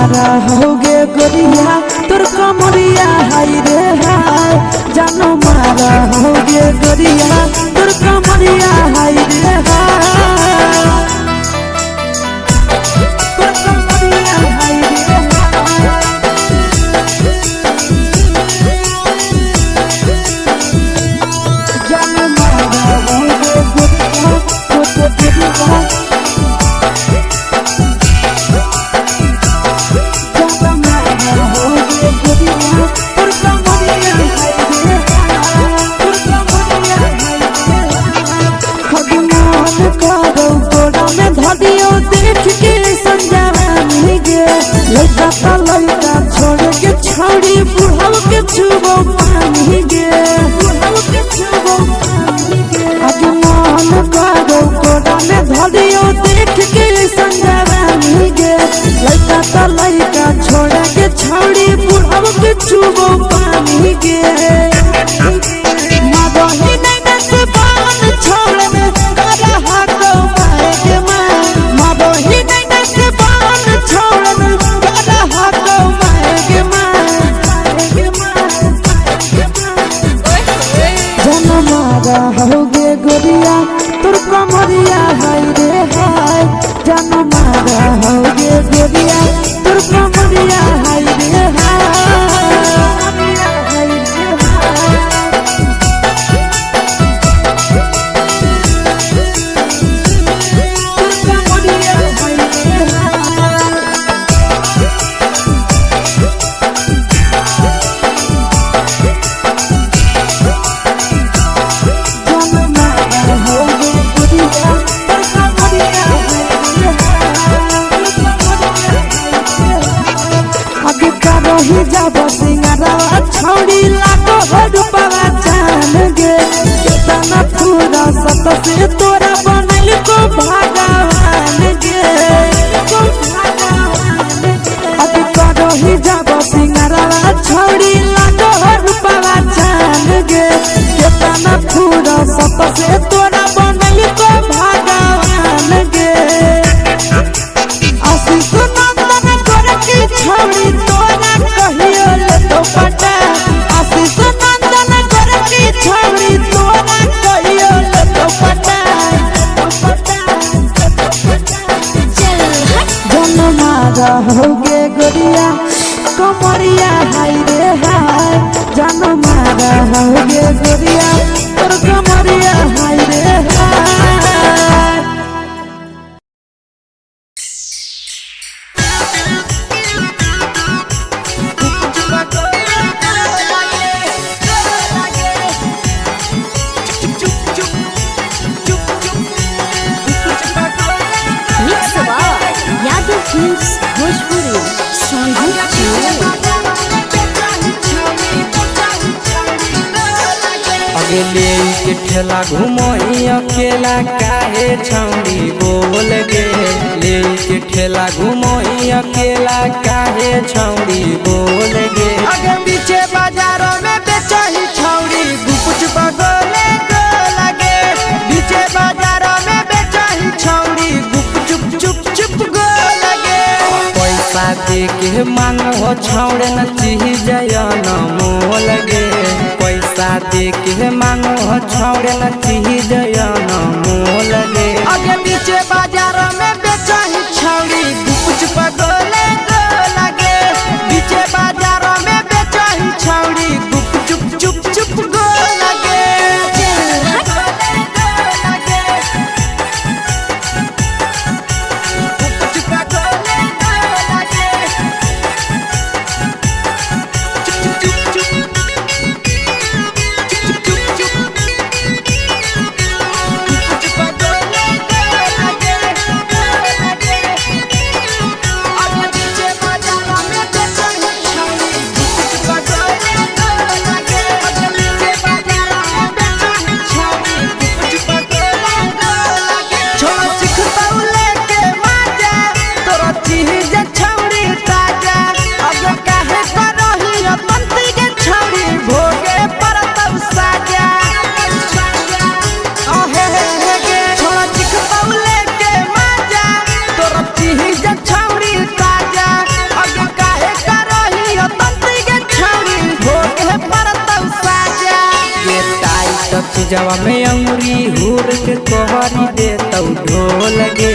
मारा होगे गोरिया तोर कमरिया हाय रे हाय जानो मारा होगे गोरिया तोर कमरिया हाय रे हाय तोर कमरिया हाय रे जानो मारा होगे गोरिया तोर कमरिया लड़का छोड़ के छौड़ी बुढ़ाव के छुबो पानी गे आज मन करो कोड़ा में धरियो देख के संजवानी गे लड़का छोड़ के छौड़ी बुढ़ाव के छुबो पानी गे मदही नहीं नस बान छोड़ में करा हाको माए के मां मदही नहीं नस बान छोड़ में करा हाको माए के मां जनमारा होगे गोरिया तोर कमरिया हाय रे हाय जनमारा होगे गोरिया तोर कमरिया हाय रे ही जब सिंगारवा छौड़ी लागो रूपवा जान गे कितना पूरा सत से तोरा बनल को भगवान गे अभी करो ही जब सिंगारवा छौड़ी लागो रूपवा जान गे कितना पूरा सत से तोरा बनल को भगवान गे आशीष नंदन कर की छौड़ी तोरा कहियो ले तो पटा आशीष नंदन कर की छौड़ी तोरा कहियो ले तो पटा जनमारा होगे गोरिया कमरिया हाय रे हाय जनमारा होगे गोरिया तोर कमरिया हाय रे हाय ले के ठेला घुमोई अकेला काहे छौड़ी बोल गे ले के ठेला घुमोई अकेला काहे छौड़ी बोल गे आगे पीछे बाजारों में बेचही छौड़ी गुपुच बगले को लगे पीछे बाजारों में बेचही छौड़ी गुप चुप चुप चुप गो लगे पैसा दे के मांगो छौड़े न चीज न मोल गे पैसा दे के मांगो छौड़े न चीज न मोल गे आगे पीछे बाजारों में बेचही छौड़ी गुपुच बगले को लगे पीछे बाजारों में बेचही छौड़ी गुप चुप चुप चुप गो लगे चीजवा में अंगुरी हुर के कोहरी दे तौ ढोल गे।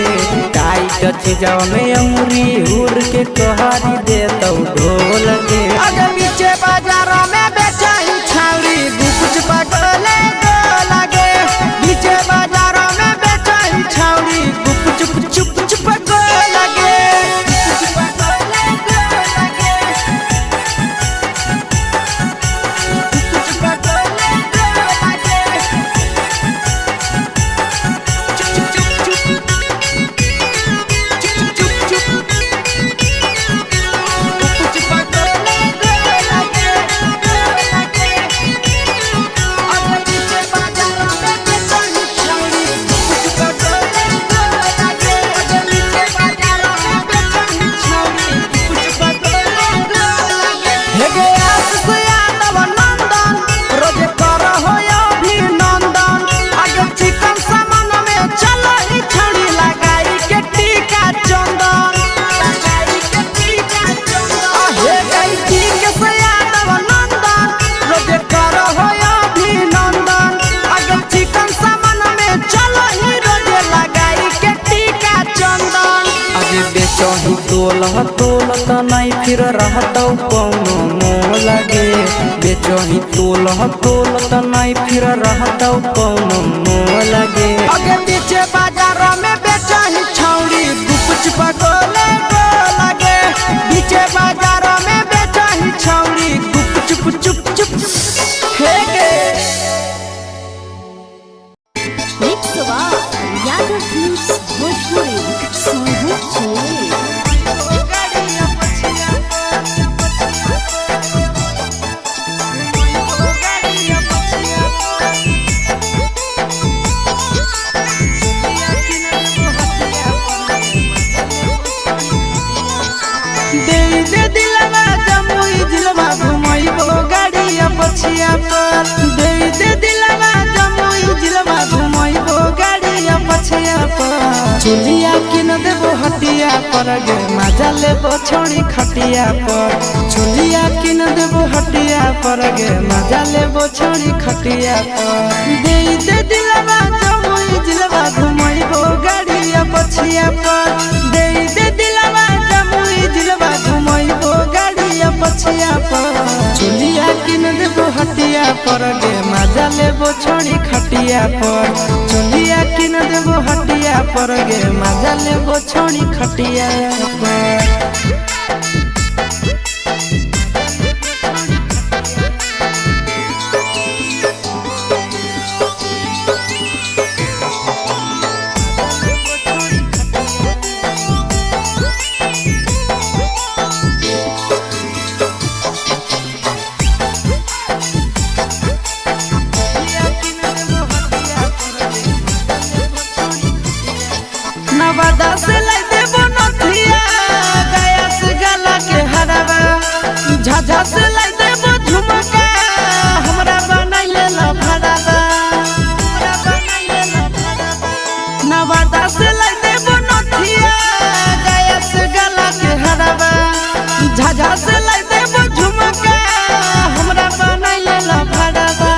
टाइट चीजवा में अंगुरी हुर के कोहरी दे तौ ढोल गे। अगर पीछे बाजारों में बेचाई छावड़ी कुछ पगले को लगे। पीछे बाजारों में बेचाई छावड़ी चुप चुप चुप को लगे। बेचही तोल त नहीं फिर रहतौ कौनो मोल गे। बेचही तोल त नहीं फिर रहतौ कौनो मोल गे। अगे पीछे बाजारों में बेचही छौड़ी कुछ पगले को लगे। पीछे बाजारों में बेचही छौड़ी चुप चुप चुप हे गे। पछिया पर दे दे दिलवा जमुई जिलवा घुमैबो गाड़िया पछिया पर। चुलिया किन देबो हटिया पर गे मजा लेबो छोड़ी खटिया पर। चुलिया किन देबो हटिया पर गे मजा लेबो छोड़ी खटिया पर। दे दे दिलवा जमुई जिलवा घुमैबो गाड़िया पछिया पर। दे दे दिलवा जमुई जिलवा घुमैबो गाड़िया पछिया पर। चुलिया किन देबो हटिया पर गे मजा लेबो छोड़ी खटिया पर। चुलिया किन देबो हटिया पर गे मजा लेबो छोड़ी खटिया पर। नवादा से लाई देबो नथिया गया से गला के हरवा। झाझा से लाई देबो झुमका हमरा बनाइले ला भड़वा। नवादा से लाई देबो नथिया गया से गला के हरवा। झाझा से लाई देबो झुमका हमरा बनाइले ला भड़वा।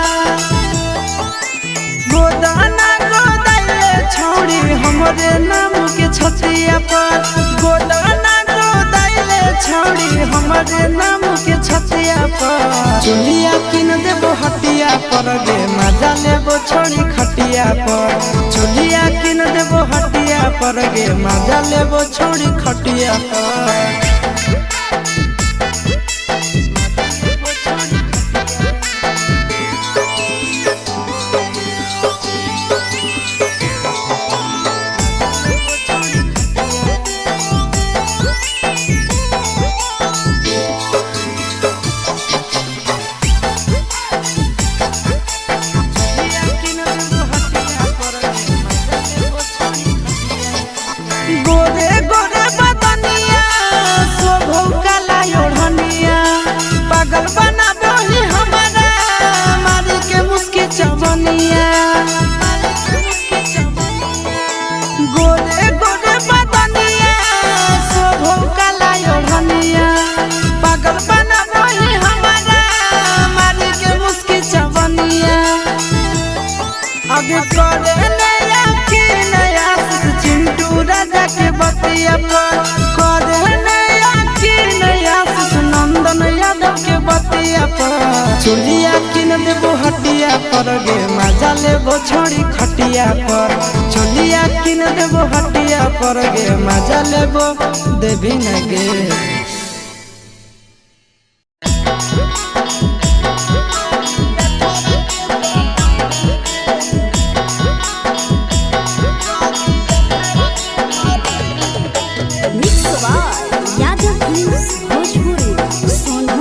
गोदाना गोदाइले छौड़ी हमरे नाम के छतिया पर। गोदाना गोदाइले छौड़ी हमरे नाम के छतिया पर। चुलिया किन देबो हटिया पर गे मजा लेबो छोड़ी खटिया पर। चुलिया किन देबो हटिया पर गे मजा लेबो छोड़ी खटिया पर। गोरे गोरे बदनिया पर चोलिया किन देबो हटिया पर गे मजा लेबो छोड़ी खटिया पर चोलिया किन देबो हटिया पर गे मजा लेबो देवी न गे यादव फिल्म्स भोजपुरी सोनू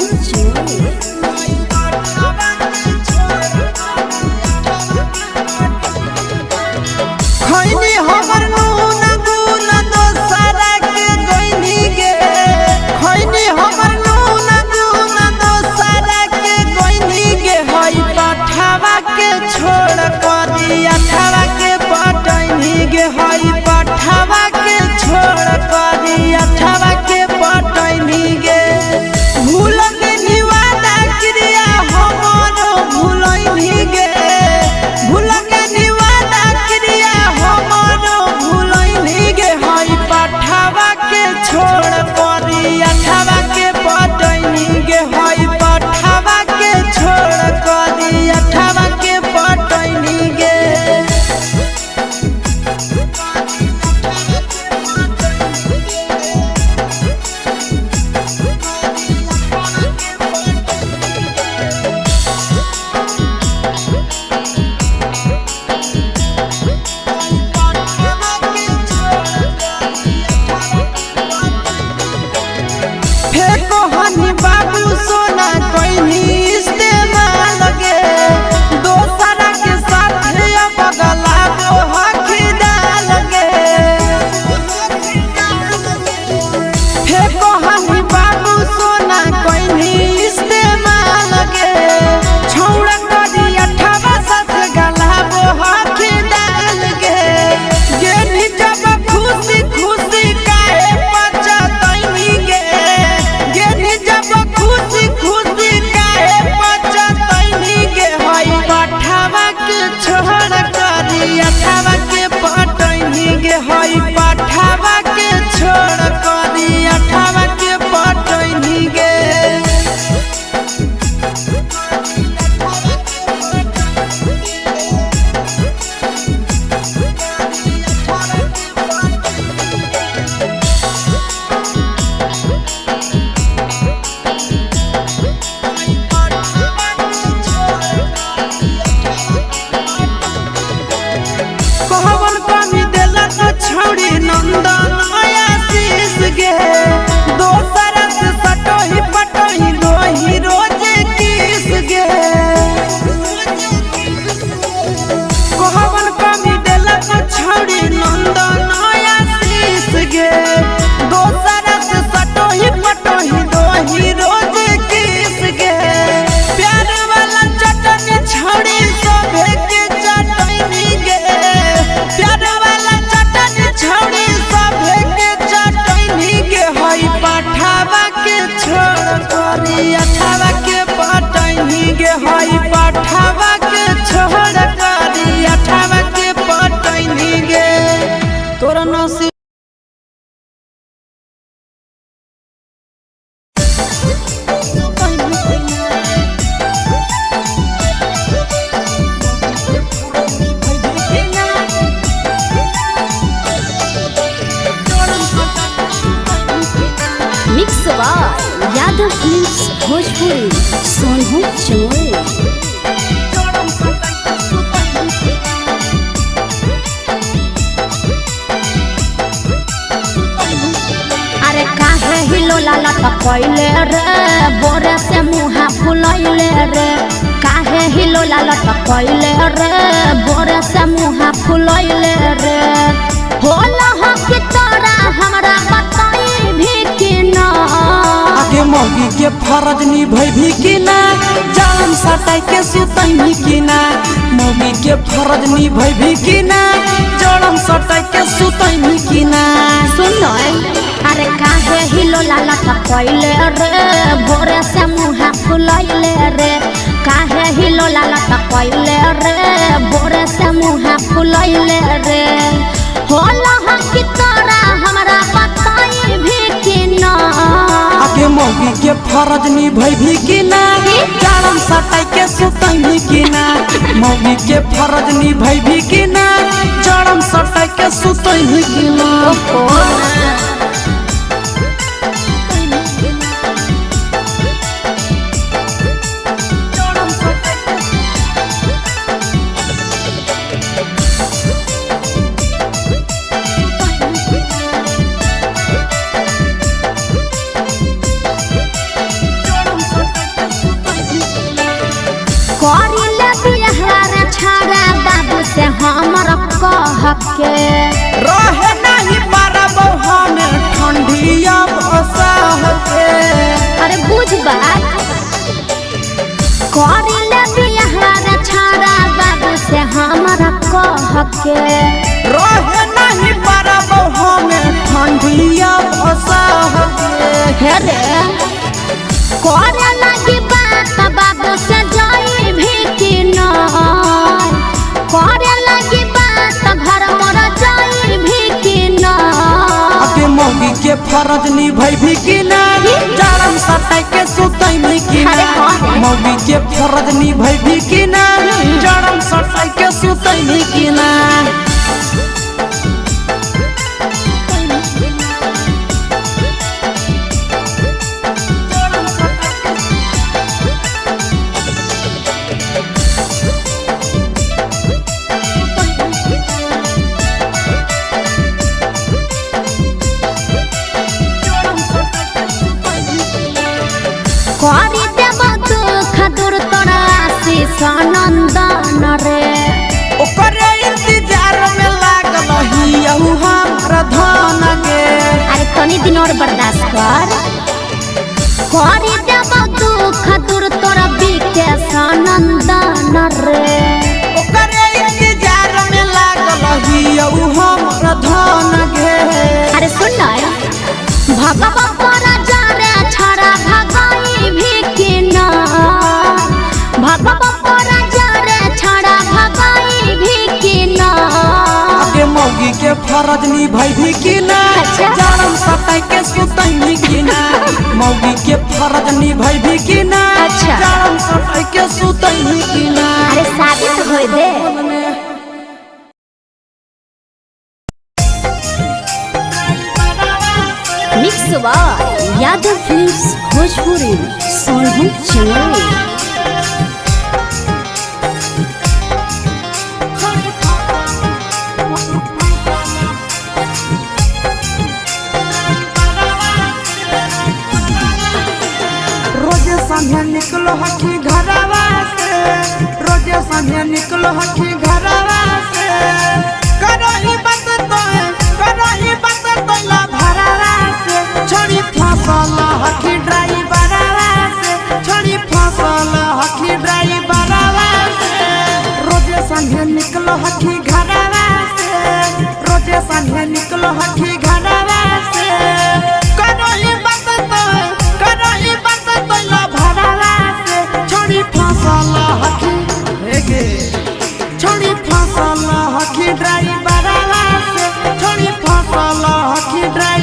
चोर। अरे काहे हिलोला लटकैले रे बोरे से मुहा फुलैले रे काहे हिलोला लटकैले रे बोरे से मुहा फुलैले रे होला हो कि तोरा हमरा बताई भी कि ना आगे मौगी के फरज निभै भी कि ना जान सटाई के सुतै भी कि ना मौगी के फरज निभै भी कि ना जड़म सटाई के सुतै भी कि ना सुन अरे काहे हिलोला लटकैले रे बोरे से मुहा फुलैले रे काहे हिलोला लटकैले रे बोरे से मुहा फुलैले रे होला हो कि तोरा हमरा बताई भी कि ना आगे मौगी के फरज निभै भी कि ना जाड़म सटाई के सुतई की ना मौगी के फरज निभाई भी की ना जाड़म सटाई के सुतई की ना से हमर कह के रहे नहीं पारब हम ठंडिया बसाह के अरे बुझ बात करिले बिहार छाड़ा बाबू से हमर कह के रहे नहीं पारब हम ठंडिया बसाह के हे रे करे लगी बात बाबू से जाई भी कि न करे लगी बात घर मोर जाई भी कि न अके मौगी के फरज निभाई भी कि ना जाड़म सटाई के सुतई भी कि ना मौगी के फरज निभाई भी कि ना जाड़म सटाई के सुतई भी कि ना करी देव दुख दूर तोरा आशीष नंदन रे ओकरे इंतजार में लागल हियहु हमर धन गे अरे तनी दिन और बर्दाश्त कर करी देव दुख दूर तोरा विकेश नंदन रे ओकरे इंतजार में लागल हियहु हमर धन गे अरे सुन भगवा तोरा जाने छड़ा भगाई भी कि ना भगवा तोरा जाने छड़ा भगाई भी कि ना अके मौगी के फरज निभाई भी कि ना जाड़म सटाई के सुतई भी कि ना मौगी के फरज निभाई भी कि ना जाड़म सटाई के सुतई भी कि ना अरे शादी तो होई दे mix by Yadav films Bhojpuri Sonu Chandel रोजे संझे निकलो हकी घरवा से रोजे संझे निकलो हकी घरवा से करही बात तो ला भरवा से छोड़ी फसल हकी ड्राइवरवा से छोड़ी फसल हकी ड्राइवरवा से रोजे संझे निकलो हकी घरवा से रोजे संझे निकलो हकी घरवा से करही बात तो ला भरवा से छोड़ी फसल हकी हेगे छोड़ी फसल हकी ड्राइवरवा से छोड़ी फसल हकी ड्राइवर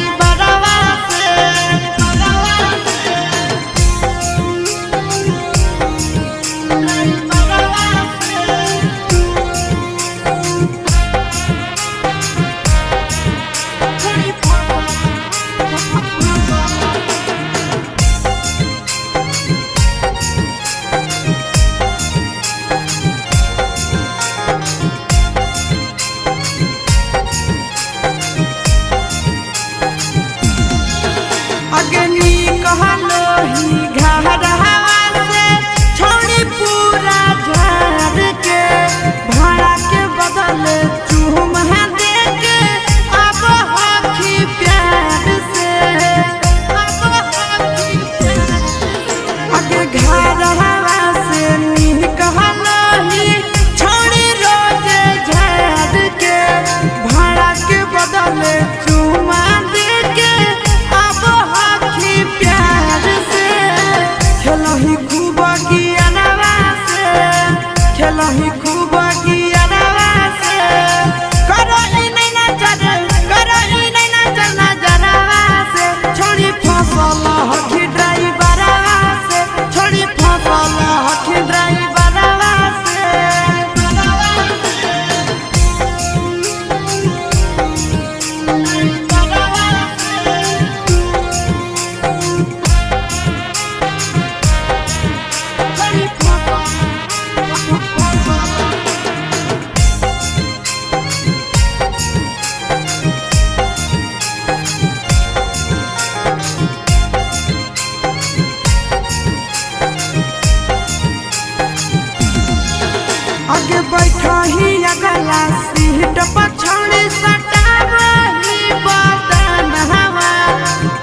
अगला सीट पछौड़ी सटावही बदन हवा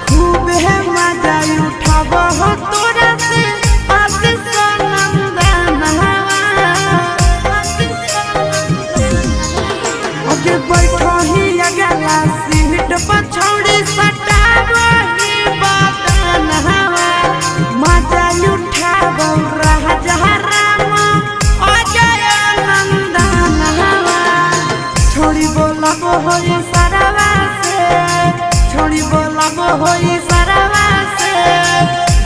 खूब है मजा उठाव हो तोरा से आशीष नंदन हवा आगे बैठो ही अगला सीट पछौड़ी सटावही बदन हवा मजा उठाव राजा राम अजय नंदन हवा छोड़ी बोलब होई सरवा से छोड़ी बोलब होई सरवा से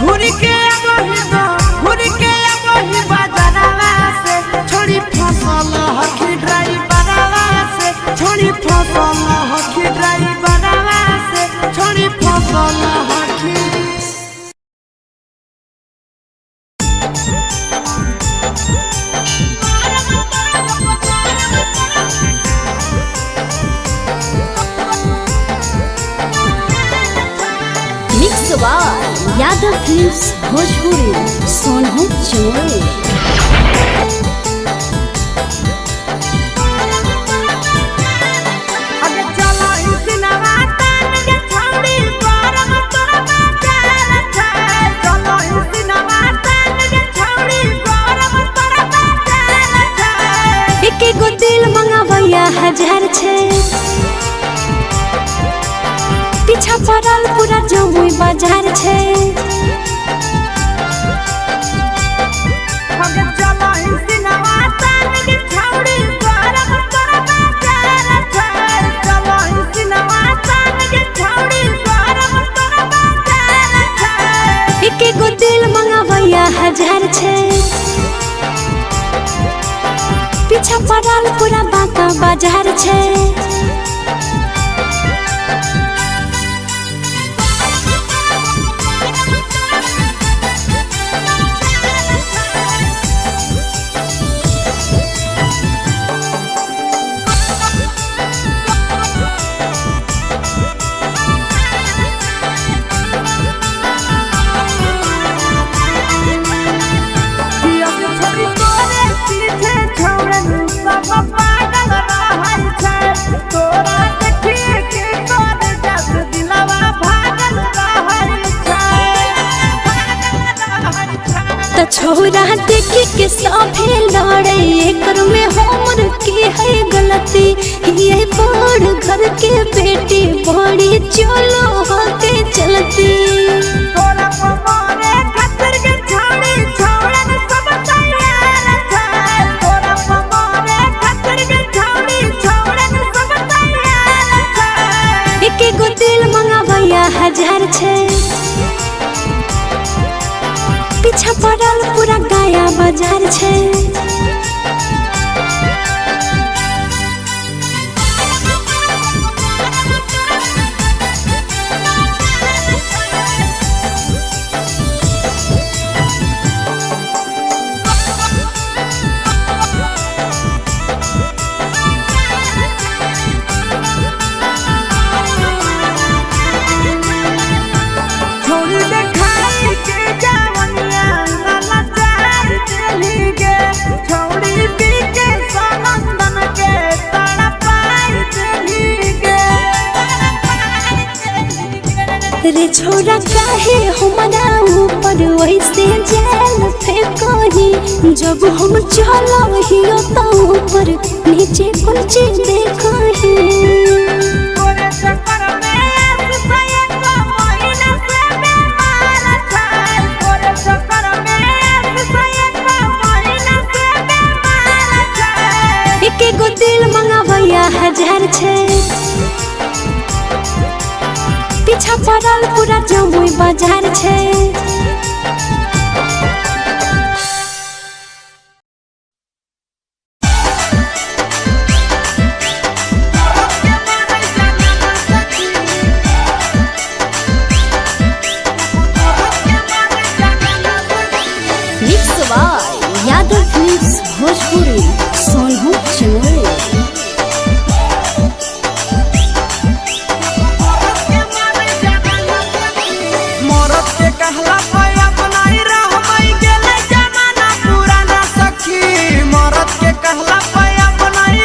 घूर के अबही दो घूर के अबही बाजारवा से छोड़ी फसल हकी ड्राइवरवा से छोड़ी फसल हकी ड्राइवरवा से छोड़ी फसल हकी mix by Yadav films Bhojpuri Sonu चोर। अगे चलो इसिनवा तान के छौड़ी गरम तोरा बाजार छै चलो इसिनवा तान के छौड़ी गरम तोरा बाजार छै एक गो दिल मंगावैया 1000 छै पीछा पड़ल पूरा जमुई बाजार छै अगे चलो इसिनवा तान के छौड़ी गरम तोरा बाजार छै चलो इसिनवा तान के छौड़ी गरम तोरा बाजार छै एक गो दिल मंगावैया 1000 छै पीछा पड़ल पूरा बाका बाजार छै छोड़ी तोरे पीछे छौड़न सब पागल रहल छै तोरा देखिए के कर जस दिलवा भागल रहल छै त छोरा देखी के सभे लड़े एकर में हमर की है गलती ये बड़ घर के बेटी बड़ी चलो होके चलती तोरा पमारे खतर के छौड़ी छौड़न सब तैयार छै तोरा पमारे खतर के छौड़ी छौड़न सब तैयार छै एक गो दिल मंगावैया 1000 छै पीछा पड़ल पूरा गाया बाजार छै छोड़ी देखाई के जवनिया लाला चार चली गे छोड़ी पी के सनंदन के तड़पाई चली गे रे छोरा काहे हमरा ऊपर वैसे जाल फेंकही जब हम चलहियो त ऊपर नीचे कुछ देखही तोरे चक्कर में आसुसयन को महीना से बीमार छै तोरे चक्कर में आसुसयन को महीना से बीमार छै एक गो दिल मंगावैया 1000 छै पीछा पड़ल पूरा जमुई बाजार छै mix by Yadav films Bhojpuri Sonu चोर। मरद के कहला पे अपनाई रहबै गेलै जमाना पुराना सखी मरद के कहला पे अपनाई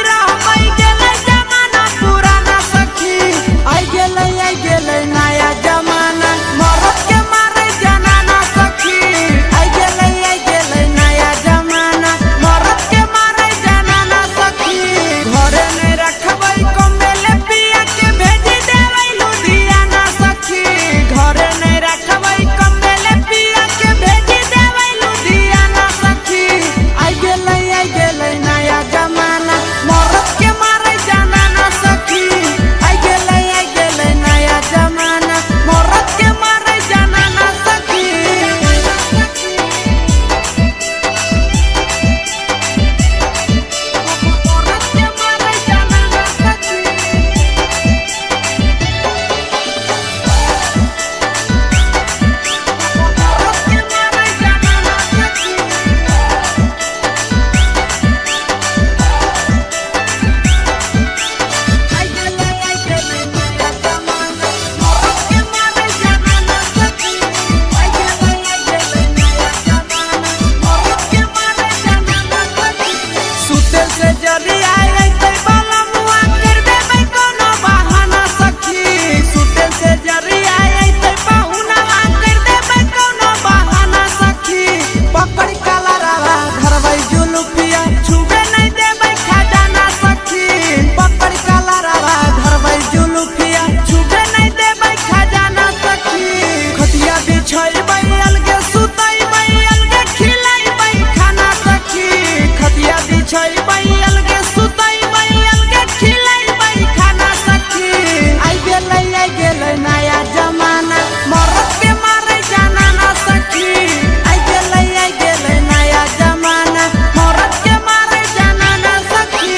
बिछैबै अलगे सुतैबै अलगे खिलैबै खाना सखी खटिया बिछैबै अलगे सुतैबै अलगे खिलैबै खाना सखी आई गेलै नया जमाना मरद के मारे जाना ना सखी आई गेलै नया जमाना मरद के मारे जाना ना सखी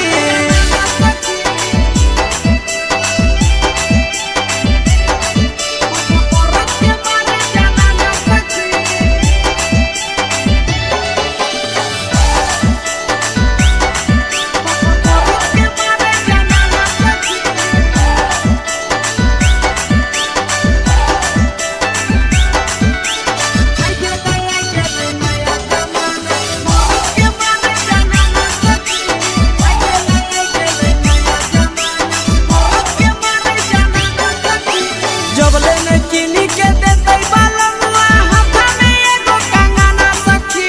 जबले न किनी के देतै बालमुआ हाथा में एगो कंगना सखी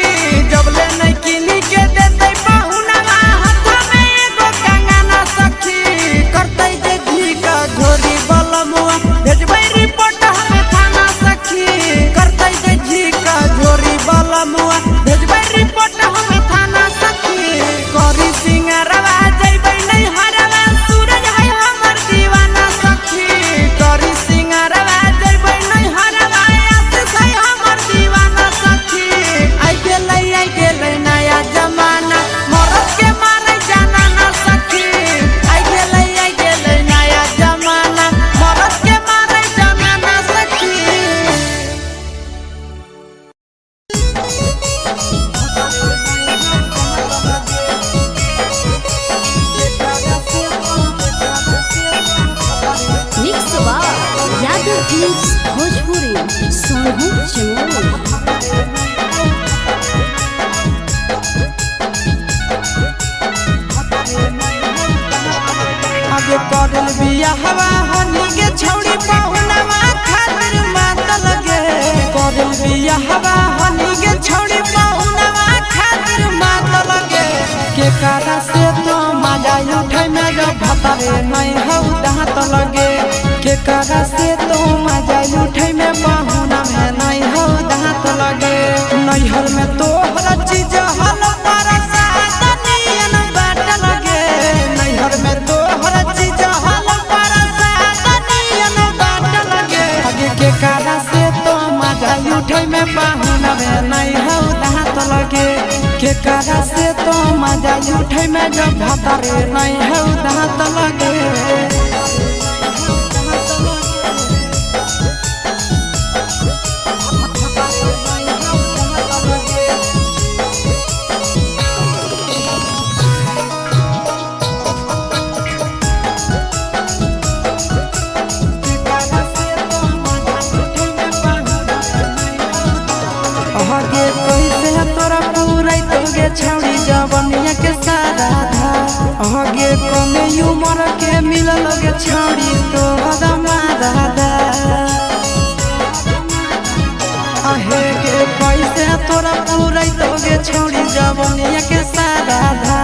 जबले न किनी के देतै बहुनवा हाथा में एगो कंगना सखी करतै जे घी का झोरी बालमुआ भेजबै रिपोर्ट हमें थाना सखी करतै जे घी का झोरी बालमुआ भेजबै रिपोर्ट हमें थाना सखी करी सिंगारवा जइबै नहीं हरवा सूरज है हमर दीवाना सखी करी सिंगारवा जइबै नहीं हरवा आशीष है हमर दीवाना सखी आई गेलै नया जमाना मरद के मारे जाना ना सखी आई गेलै नया जमाना मरद के मारे जाना ना सखी मिक्स बा यादव फिल्म्स भोजपुरी सोनू चमोली आगे करल बियाहवा हनी के छौड़ी बहुनवा खातिर मात लगे करल बियाहवा हनी के छौड़ी बहुनवा खातिर मात लगे के कारा से तो मजा उठै में जब भतरे नहीं हौ दांत लगे के कारा से तो मजा उठै में बहुना में नहीं हौ दांत लगे नैहर में तो हर चीज हल परसा तनियन बाट लगे नैहर में तो हर चीज हल परसा तनियन बाट लगे आगे के कारा से तो मजा उठै में बहुना में नहीं हौ दांत लगे के कारा से तो मजा उठै में जब भतरे नहीं हौ दांत लगे आगे कैसे तोरा पूरा तोगे छौड़ी जवनिया के सारा धा आगे कमे उमर के मिलल गे छौड़ी तो हदमा दादा आहे के कैसे तोरा पूरा तोगे छौड़ी जवनिया के सारा धा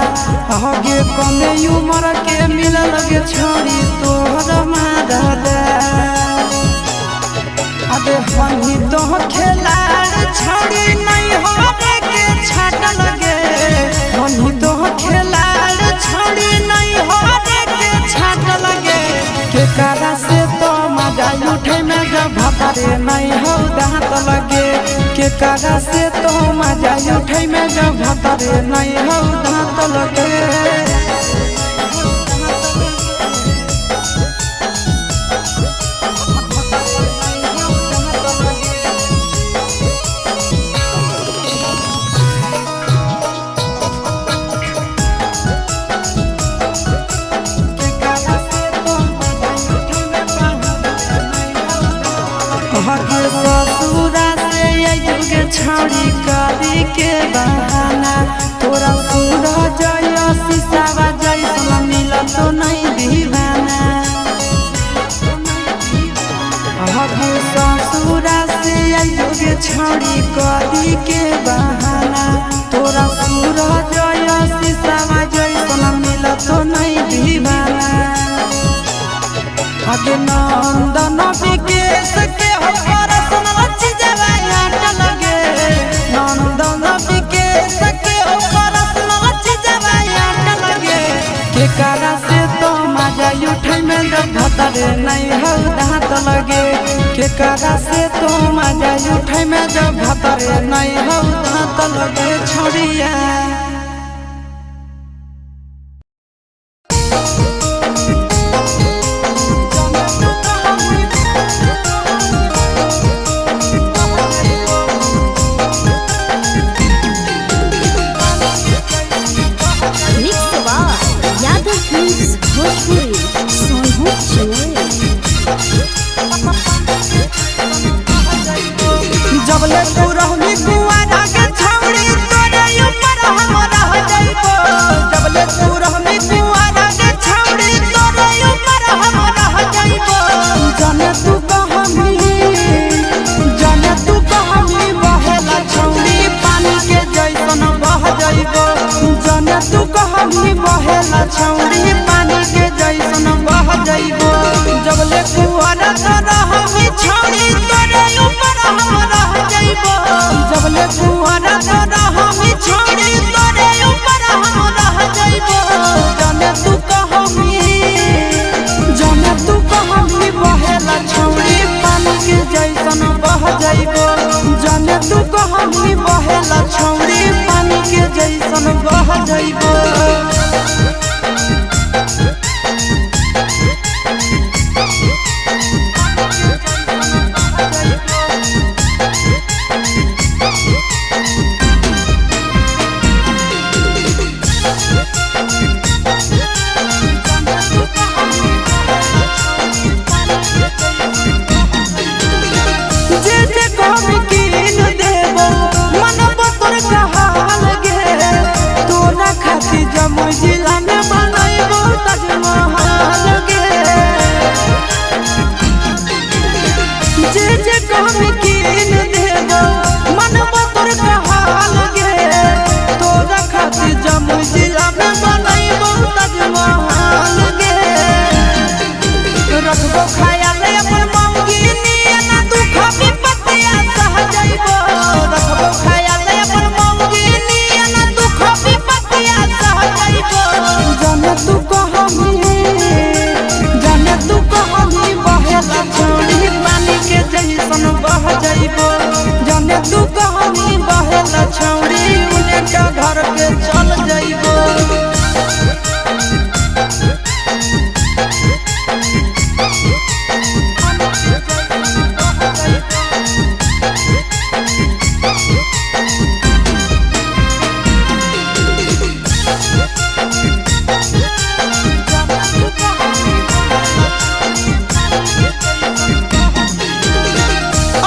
आगे कमे उमर के मिलल गे छौड़ी तो हदमा दादा अबे हनी तो खेलाड़ छौड़ी नहीं होने के छाट लगे हनी तो खेलाड़ छौड़ी नहीं होने के छाट लगे के कारा से तो मजा उठे में जब भतरे नहीं हौ दांत लगे के कारा से तो मजा उठे में जब भतरे नहीं हौ दांत लगे ससुरा से युगे छौड़ी करी के बहाना तोरा पूरा जय शीशावा जैसा मिल तो नहीं दीवाना ससुरा से युगे छौड़ी करी के बहाना तोरा पूरा जय शीशावा जैसा मिल तो नहीं दीवाना आगे नंदन विकेश के हो परसन लच्छी जवा केकरा से तो मजा उठै में जब भतरे नहीं हौ त लगे छोड़िया जबले तू रहनी कुआरा के छौड़ी तोरे ऊपर हम रह जाइबो जबले तू रहनी कुआरा के छौड़ी तोरे ऊपर हम रह जाइबो जाने तू कहमी बहेला छौड़ी पानी के जैसन बह जाइबो जाने तू कहमी बहेला छौड़ी पानी के जैसन बह जाइबो जबले कुआरा तो रहनी छौड़ी तोरे ऊपर हम रह जाइबो जबले कुआरा तो रहनी छौड़ी तोरे ऊपर हम रह जाइबो जाने तू कहमी बहेला छौड़ी पानी के जैसन बह जाइबो जाने तू कहमी बहेला छौड़ी पानी के जैसन बह जाइबो जिला में बनाइबो ताजमहल गे जे कहमी कीन देबो मनबो तोर कहाल गे तोरा खातिर जमुई जिला में बनाइबो ताजमहल गे रखबो ख्याल अपन मौगी नियना तू खाबी पतिया सह जाइबो रखबो ख्याल अपन मौगी नियना तू खाबी पतिया सह जाइबो जाने तू कहमी बहेला छौड़ी पानी के जैसन बह जाइबो जाने तू कहमी बहेला छौड़ी उन्हें का घर के चल जाइबो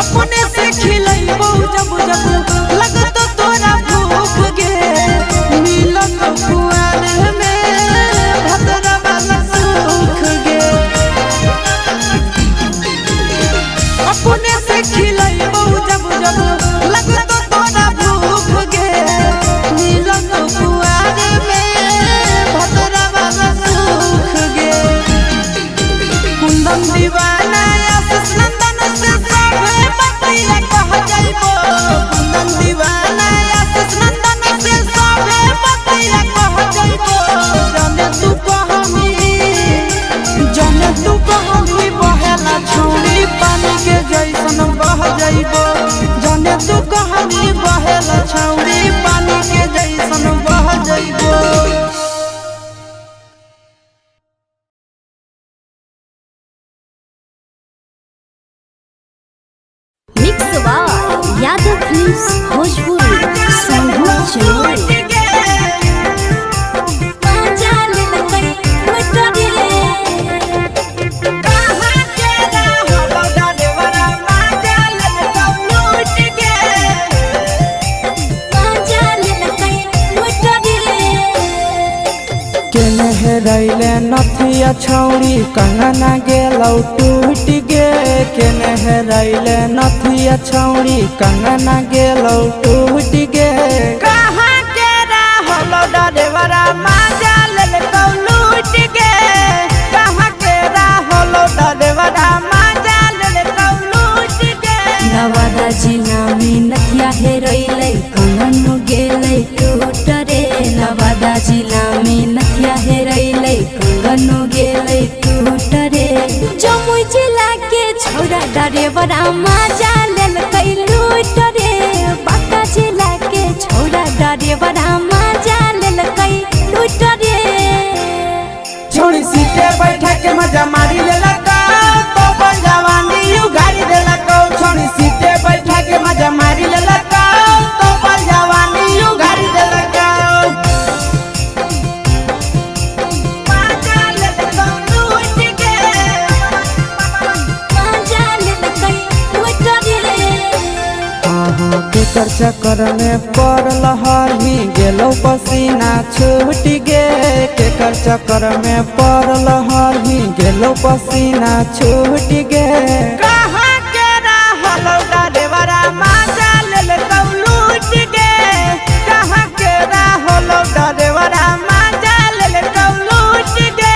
अपने से खिलैबो जब जब लगतो तोरा भूख गे मिलत कुआर में भतरा वाला सुख गे अपने से खिलैबो जब जब लगतो तोरा भूख गे मिलत कुआर में भतरा वाला सुख गे कुंदन दीवाना आशीष नंदन से सबे बतिया कह जाइबो कुंदन दीवाना आशीष नंदन से सबे बतिया कह जाइबो जाने तू कहमी बहेला छौड़ी पानी के जैसन बह जाइबो जाने तू कहमी बहेला छौड़ी पानी के जैसन बह जाइबो यादव फिल्म्स भोजपुरी संगीत चैनल रैले नथिया छौड़ी कंगना गेलौ टूट गे केने रैले नथिया छौड़ी कंगना गेलौ टूट गे कहाँ के रहलो डरेवरा माजा लेलकौ लूट गे कहाँ के रहलो डरेवरा माजा लेलकौ लूट गे नवादा जिला में नथिया हेरैलै कंगन गेलै टूट रे नवादा जिला में नथिया हेरैलै कंगन गेलै टूट रे जमुई जिला के छोरा डरेवरा मजा लेल कैलू डरे बाका जिला के छोड़ा डरेवरा मजा लेल कैलू डरे छोड़ी सीटे बैठा के मजा मारी लेला का तो बन जवानी यू गाड़ी देला को छोड़ी सीटे बैठा के मजा मारी लेला का तो बन जवानी यू गाड़ी देला का केकर चक्कर में पड़ल हरही गेलो पसीना छूट गे केकर चक्कर में पड़ल हरही गेलो पसीना छूट गे कहां के रहल डरेवरा मजा लेल कौलूट गे कहां के रहल डरेवरा मजा लेल कौलूट गे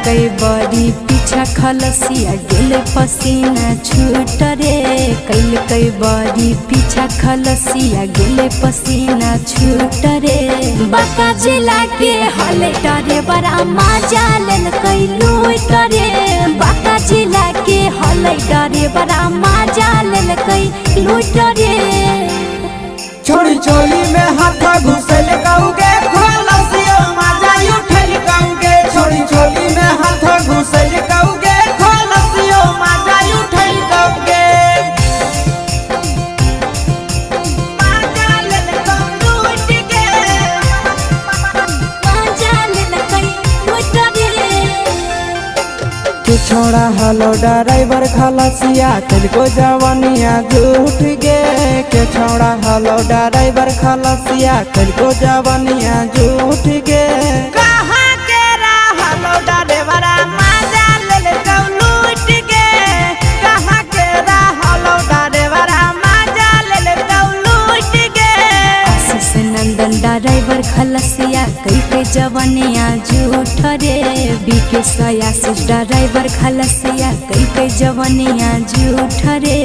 कई बड़ी पीछा खलसिया गेल पसीना छूट रे कई बड़ी पीछा खलसिया गेल पसीना छूट रे बाका जिला के हले डरे बड़ा मजा लेल कैलू डरे बाका जिला के हले डरे बड़ा मजा लेल कैलू डरे छोड़ी चोली में हाथ घुसल कौगे खलसियो मजा उठल कौगे छोड़ी चोली में हाथ घुसल कौगे खलसियो मजा उठल कौगे मजा लेल कौलूट गे मजा लेल कैलू डरे के छोड़ा हलो ड्राइवर खलसिया तेलको जवानिया झूठ गे के छोड़ा हलो ड्राइवर खलसिया तेलको जवानिया झूठ गे कहां के रहल डरेवरा मजा लेल कौलूट गे कहां के रहल डरेवरा मजा लेल कौलूट गे आशीष नंदन ड्राइवर खलसिया कई जवानिया झूठ रे बीके आशीष ड्राइवर खलसिया कई जवानिया झूठ रे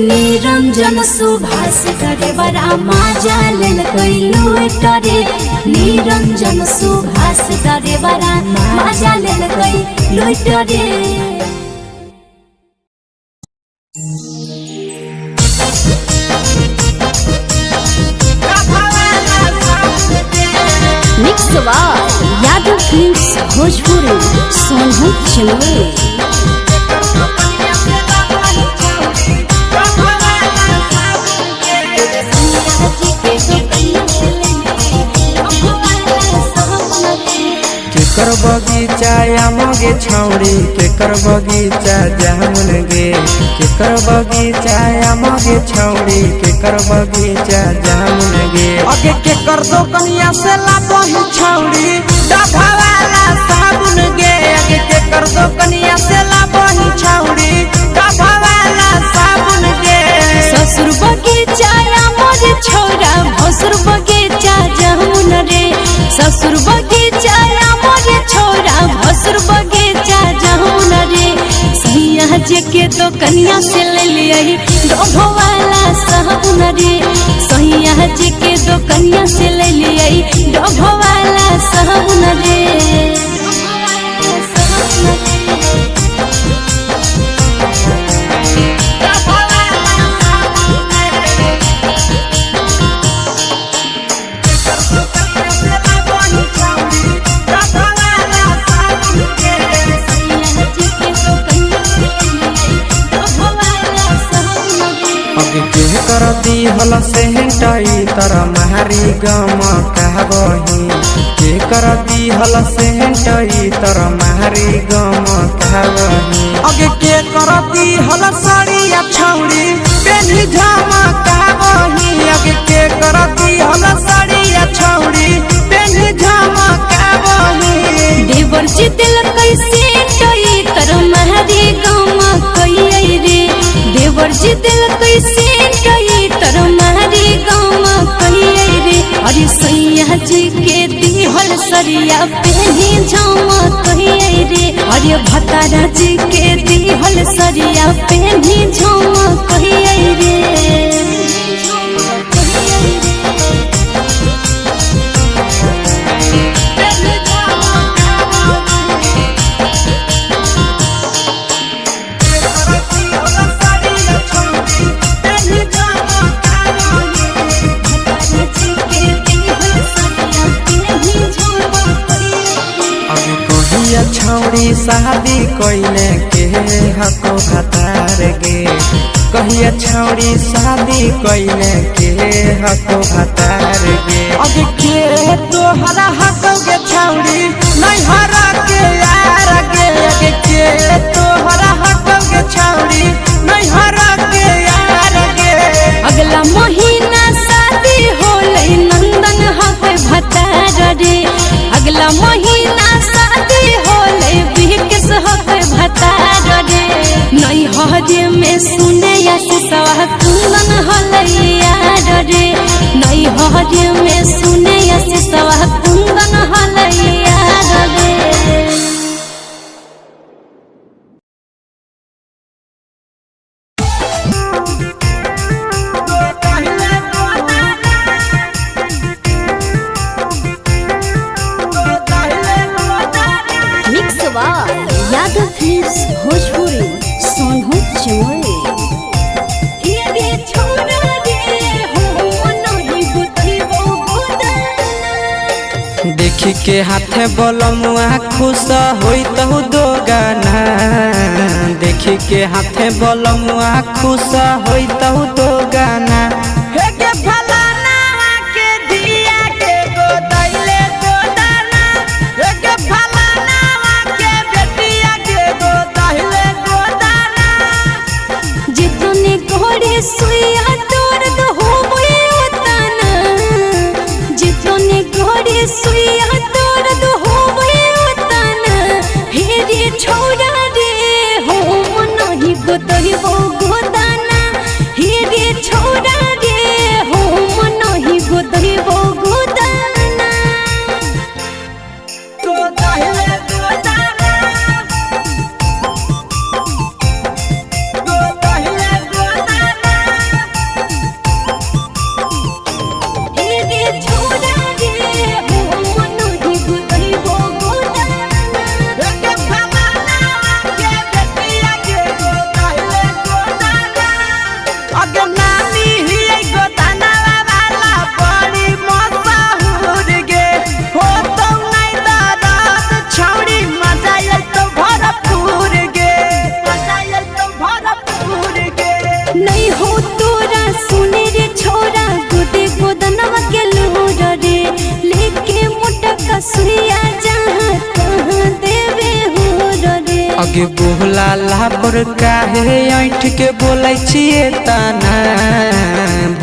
निरंजन सुभाष ड्राइवरा मजा लेल कैलू डरे निरंजन सुभाष ड्राइवरा मजा लेल कैलू डरे मिक्स यादव फिल्म्स भोजपुरी सोनू चिलवे केकर बगीचा आमगे छौड़ी केकर बगीचा जामुन गे केकर बगीचा आमगे छौड़ी केकर बगीचा जामुन गे आगे के कर दो कनिया से लाबही छौड़ी डभावाला साबुन गे आगे के कर दो कनिया से लाबही छौड़ी डभावाला साबुन गे ससुर बगीचा मोर छोरा भसुर बगीचा जामुन रे ससुर बगीचा मोर छोरा भसुर बगीचा जामुन रे सैया जे के तो कनिया से ले लिया डोभो वाला साबुन रे सैया जे के तो कनिया से ले लिया डोभो वाला साबुन रे के कर दी हल से हटाई तर मारी गम कहबही के कर दी हल से हटाई तर मारी गम कहबही आगे के करती हल साड़िया छौड़ी पेन्ही झामा कहबही आगे के करती हल साड़िया छौड़ी पेन्ही झामा कहबही देवर जी दिल कैसे टोई तर महरी गमा कई रे देवर जी दिल कैसे टोई तर महरी गमा कई रे अरे सैया जी के दिहल सरिया पेनी झमा कई रे अरे भतारा जी के दिहल सरिया पेनी झमा कई रे छौड़ी शादी कइले के हको भतार गे कहिया छौड़ी शादी कइले के हको भतार गे अगे के तोहरा हकोगे छौड़ी नहीं हरा के यार गे अगे के तोहरा हकोगे छौड़ी नहीं हरा के यार गे अगला महीना शादी होले नंदन हके भतार रे अगला महीना शादी होले बिहकस हके भतार रे नहीं हजे में सुने या सवा कुंदन होले यार रे नहीं हजे में सुने या सवा कुंदन होले यार रे यादव फिल्म्स भोजपुरी सोनू चमोली देखी के हाथे बलमुआ खुश होई तहु दो गाना देखी के हाथे बलमुआ खुश होई तहु दो गाना हे के फलाना के दिया के गोदैले गोदाना हे के फलाना के बेटिया के गोदैले गोदाना जितने घोड़े सुइया तोर दो होए उतना जितने घोड़े सुइया तोर दो होए उतना हे रे छोड़ा रे हो नहीं गोदही वो गोदाना हे रे छोड़ा रे हो नहीं गोदही वो गोदाना गोदैले गोदाना गोदैले गोदाना हे रे छोड़ा रे हो नहीं गोदही वो गोदाना हे के फलाना के बेटिया के गोदैले गोदाना अगे नानी ही गोदाना वाला बड़ी मशहूर गे हो तो नहीं दादात छौड़ी मजा आइल तो भरपूर गे मजा आइल तो भरपूर गे नहीं हो तोरा सुने रे छोरा गोदे गोदनवा के लोर रे लेके मोटा कसुइया जहाँ तहाँ देवे हो रे अगे बोला लापर काहे ऐठ के बोलै छिए तना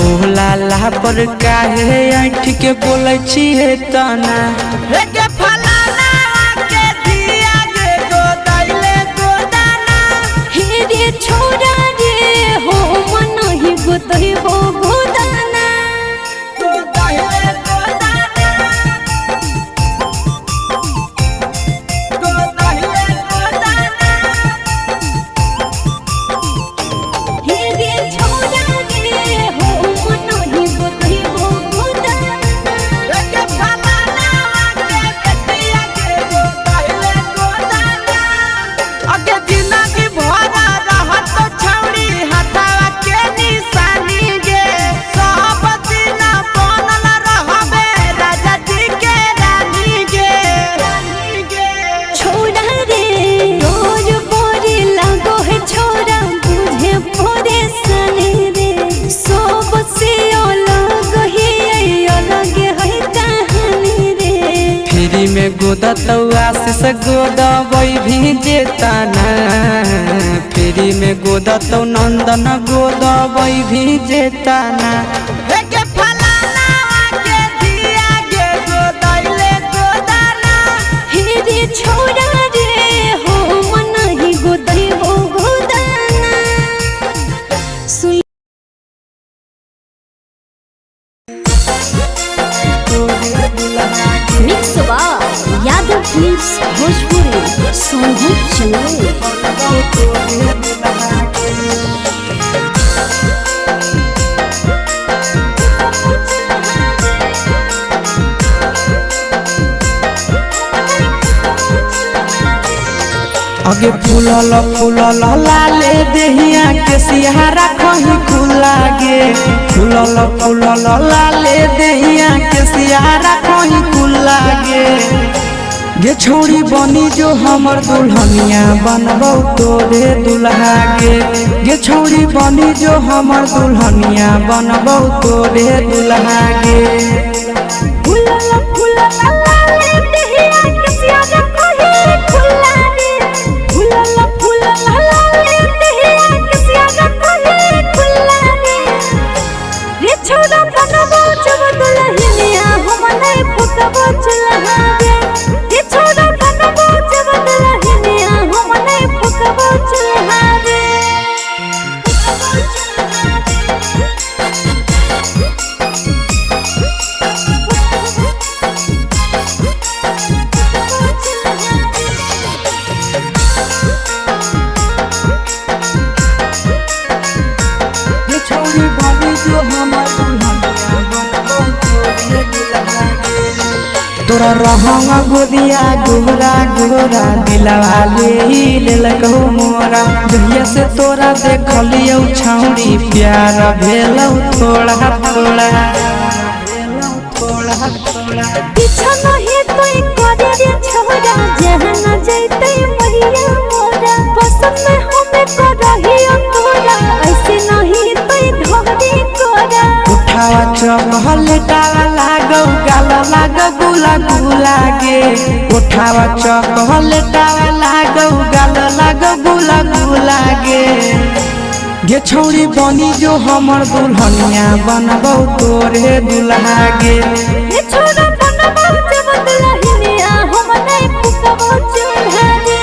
बोला लापर काहे ऐठ के बोलै छिए तना हे के फलाना के दिया गे गोदैले गोदाना हे रे छोरा रे हो नहीं गोदही वो गोदाना गोदैले गोदाना गोदैले गोदाना हे रे छोरा रे हो नहीं गोदही वो गोदाना हे के फलाना के बेटिया के गोदैले गोदाना अगे जिंदगी भरा रहत छौड़ी हथवा के निशानी गे सब दिन बनल रहबे राजा जी के रानी गे छोड़ा रे रोज बोरी लगो है छोरा बुझे पोरे सने रे सब से अलग है कहानी रे फ्री में गोदा तो आशीष गोदा वही भी जेताना फ्री में गोदा तो नंदन गोदा वही भी जेताना हे के फलाना के दिया गे गोदैले गोदाना हे रे छोड़ा रे हो नहीं गोदही वो गोदाना सुई मिक्स यादव फिल्म्स भोजपुरी सोनू चमोली अगे फूलल फूलल लाले देहिया के सिहारा कहीं खुला गे फूलल फूलल लाले देहिया के सिहारा कहीं खुला गे गे छोड़ी बनी जो हमर दुल्हनिया बनबौ तोरे दुल्हा गे छोड़ी बनी जो हमर दुल्हनिया बनबौ तोरे दुल्हा गे फुलला फुलला लाले देहिया किसिया रे कोही फुलला रे फुलला फुलला लाले देहिया किसिया रे कोही फुलला रे छोड़ा बनबौ जब दुल्हनिया हम नहीं फुकबो चुल्हा रे छोड़ा बनबौ जब दुल्हनिया हम नहीं फुकबो चुल्हा रे छोड़ी बनी जो हमर दुल्हनिया बनबौ तोरे दुल्हा गे तोरा रहंगा गोदिया गोरा गोरा दिलवा ले लकौ मोरा जहिया से तोरा देखलियौ छौड़ी प्यार भेलौ थोड़ा थोड़ा पीछा नहीं तोई करे रे छोरा जहां न जैते मैया मोरा पसंद में हमें करहियो तोरा ऐसे नहीं तोई धोरी कोरा उठावा चपल डाला लागौ गाला लाग गुला गुला गे उठावा चपल डाला लागौ गाला लाग गुला गुला गे छौड़ी बनी जो हमर दुल्हनिया बनबौ तोरे दुल्हा गे छोरा बनबौ जब दुल्हनिया हम नहीं फुकबो चुल्हा रे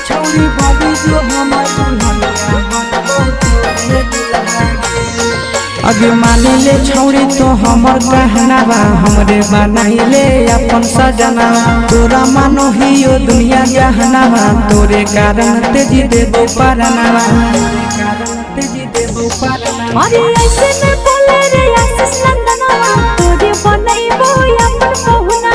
छौड़ी बनी जो हमर दुल्हनिया बनबौ तोरे दुल्हा गे अगे मानी ले छौड़ी तो हमर कहना बा हमरे बनाइले अपन सजना तोरा मानो हियो दुनिया जहना बा तोरे कारण तेजी देबो पारना अरे ऐसे न बोले रे आशीष नंदनवा तोरे बनैबो अपन पहुना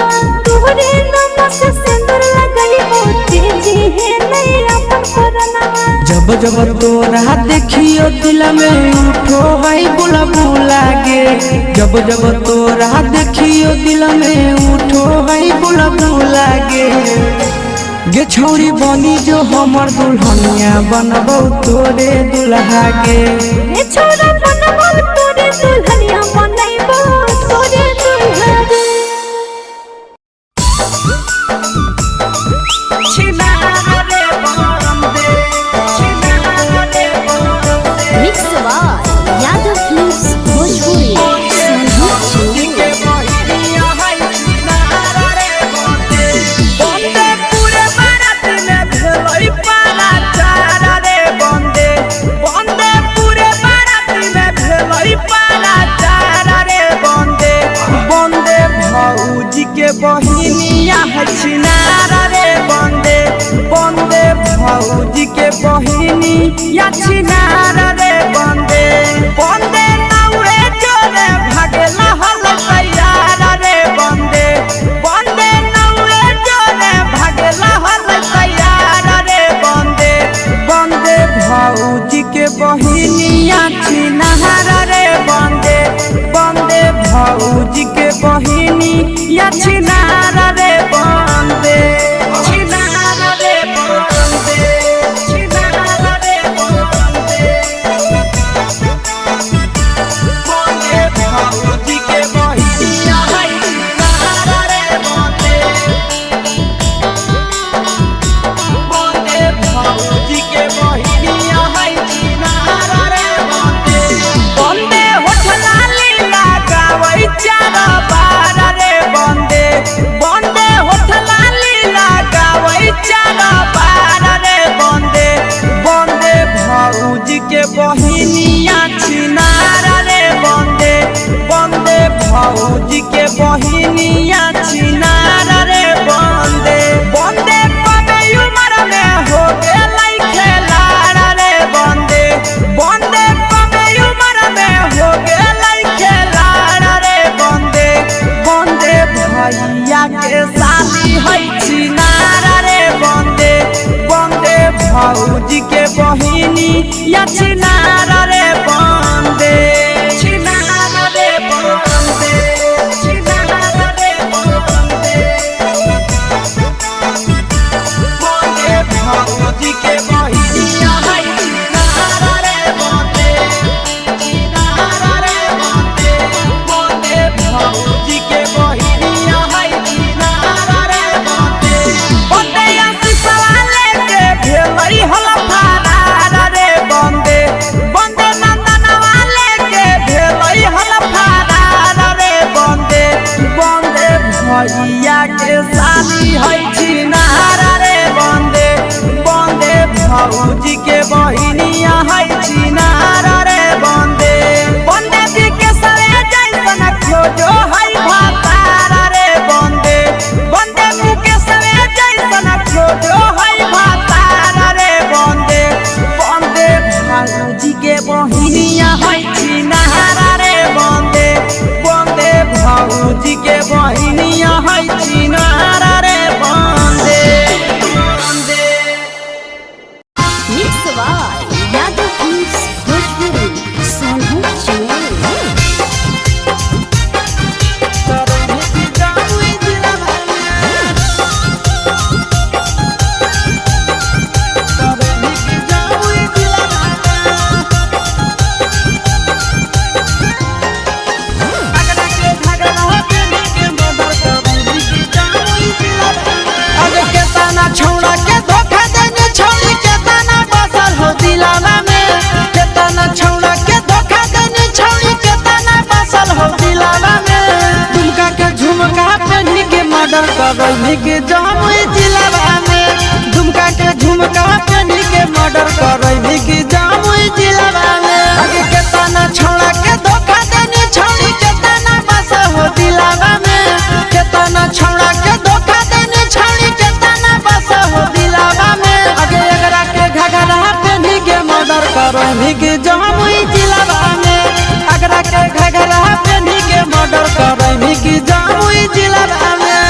तोरे नाम से सिंदूर लगैबो तेजी है नहीं अपन करना जब जब तोरा देखियो दिल में उठो है बुलबुला गे जब जब तोरा देखियो दिल में उठो है बुलबुला गे छौड़ी बनी जो हमर दुल्हनिया बनबौ तोरे दुल्हा गे छोरा बनबौ तोरे दुल्हनिया बनैबो तोरे दुल्हा रे mix by Yadav films Bhojpuri बहिनिया छिनारा रे बंदे बंदे भौजी के बहिनिया छिनारा रे बंदे बंदे नाउरे जोरे भागेला हल तैयार रे बंदे बंदे नाउरे जोरे भागेला हल तैयार रे बंदे बंदे भौजी के बहिनिया छिनारा रे बंदे बंदे भौजी के बहिनिया छिनारा रे बंदे छिनारा रे बंदे छिनारा रे बंदे बंदे भौजी के बहिनिया छिनारा रे बंदे बंदे भौजी के बहिनिया छिनारा रे बंदे बंदे होठला लीला गावै चार बार रे बंदे बंदे होठला लीला गावै चार बार रे बंदे बंदे भौजी के बहिनिया छिनारा रे बंदे बंदे भौजी के बहिनिया छिनारा रे बंदे बंदे कमे उमर में हो गेलै खेलाड़ा रे बंदे बंदे कमे उमर में हो गेलै खेलाड़ा रे बंदे बंदे भैया बिया छिनार रे बंदे छिनार रे बंदे छिनार रे बंदे बंदे भौजी के बहिनिया है छिनार रे बंदे छिनार रे बंदे बंदे भौजी के बहिनिया है छिनार रे बंदे बंदे आशीषवा लेके भेलई हला फरार रे बंदे बंदे नंदनवा लेके भेलई हला फरार रे बंदे बंदे भैया के शादी है छिनार रे बंदे बंदे भौजी के बहिनिया है छिनार रे बंदे बंदे जी के सरे जैसन खोजो है भातार रे बंदे बंदे मुँह के सरे जैसन खोजो है भातार रे बंदे बंदे भौजी के बहिनिया है छिनार रे बंदे बंदे भौजी के बहिनिया है छिनार रे बंदे बंदे mix by Yadav films Bhojpuri Sonu चोर छौड़ा के धोखा देने छौड़ी के ताना बसल हो दिलावा में केतना छौड़ा के धोखा देने छौड़ी के ताना बसल हो दिलावा में दुमका के झुमका पहनी के मर्डर करई के जामुई जिलावा में दुमका के झुमका पहनी के मर्डर करई के जामुई जिलावा में आगे केतना छौड़ा के धोखा देने छौड़ी के ताना बसल हो दिलावा में केतना छौड़ा के धोखा देने छौड़ी के ताना बसल हो दिलावा में आगे एकरा के घघरा पहनी के मर्डर करई के जामुई जिलावा में एकरा के घघरा पहनी के मर्डर करई के जामुई जिलावा में